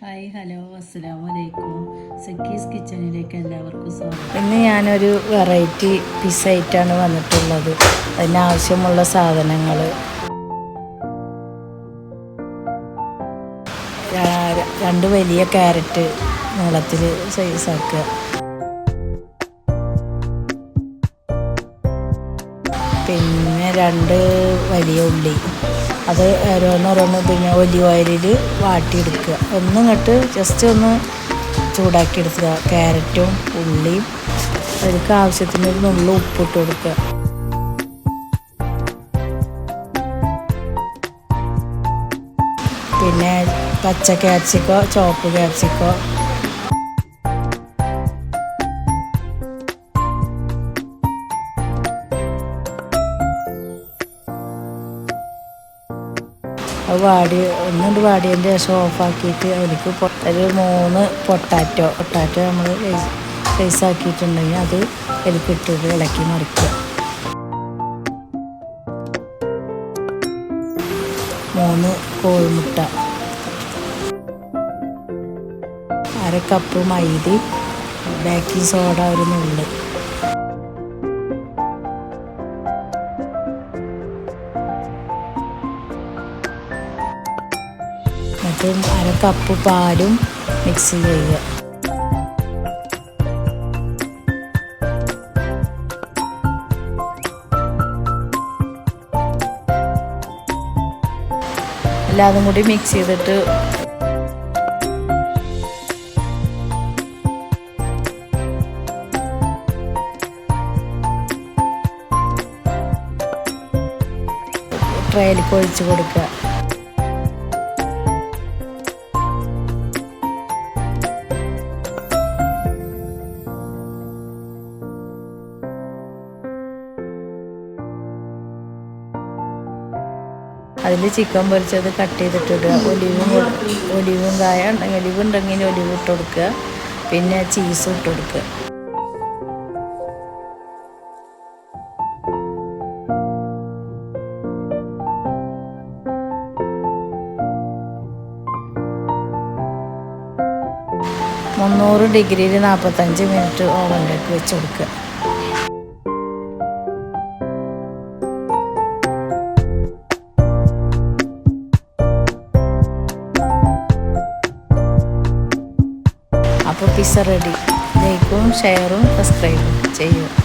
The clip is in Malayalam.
ഹായ് ഹലോ അസ്സലാമു അലൈക്കും. സക്കീസ് കിച്ചണിലേക്ക് എല്ലാവർക്കും സ്വാഗതം. ഇന്ന് ഞാനൊരു വെറൈറ്റി പിസ്സ ആയിട്ടാണ് വന്നിട്ടുള്ളത്. അതിനാവശ്യമുള്ള സാധനങ്ങൾ: രണ്ട് വലിയ ക്യാരറ്റ് നീളത്തിൽ സൈസാക്കുക, പിന്നെ 2 വലിയ ഉള്ളി, അത് ഓരോന്നോരോന്ന് പിന്നെ ഒലിവ് ഓയിലിൽ വാട്ടിയെടുക്കുക. ഒന്നിങ്ങോട്ട് ജസ്റ്റ് ഒന്ന് ചൂടാക്കി എടുക്കുക. ക്യാരറ്റും ഉള്ളിയും അതിലേക്ക് ആവശ്യത്തിന് ഒരു നുള്ളു ഉപ്പിട്ട് കൊടുക്കുക. പിന്നെ പച്ച ക്യാപ്സിക്കോ ചുവപ്പ് ക്യാപ്സിക്കോ, അത് ഒന്നുകൊണ്ട് വാടിയതിൻ്റെ ശേഷം ഓഫാക്കിയിട്ട് അതിലേക്ക് ഒരു 3 പൊട്ടാറ്റോ നമ്മൾ സൈസാക്കിയിട്ടുണ്ടെങ്കിൽ അത് അതിലേക്ക് ഇട്ടിട്ട് ഇളക്കി മറിക്കുക. 3 കോഴിമുട്ട, 1/2 കപ്പ് മൈദ, ബേക്കിംഗ് സോഡ ഒരു നുള്ള്, എന്നിട്ട് 1/2 കപ്പ് പാലും മിക്സ് ചെയ്യുക. എല്ലാതും കൂടി മിക്സ് ചെയ്തിട്ട് ട്രേയിലേക്ക് ഒഴിച്ച് കൊടുക്കുക. അതിൽ ചിക്കൻ പൊരിച്ചത് കട്ട് ചെയ്തിട്ടിടുക. ഒലിവും കായ ഒലിവ് ഉണ്ടെങ്കിൽ ഒലിവ് ഇട്ട് കൊടുക്കുക. പിന്നെ ചീസും ഇട്ട് കൊടുക്കുക. മുന്നൂറ് ഡിഗ്രിയിൽ 45 മിനിറ്റ് ഓവനിലേക്ക് വെച്ച് കൊടുക്കുക. അപ്പോൾ പിസ്സ റെഡി. ലൈക്കും ഷെയറും സബ്സ്ക്രൈബും ചെയ്യുക.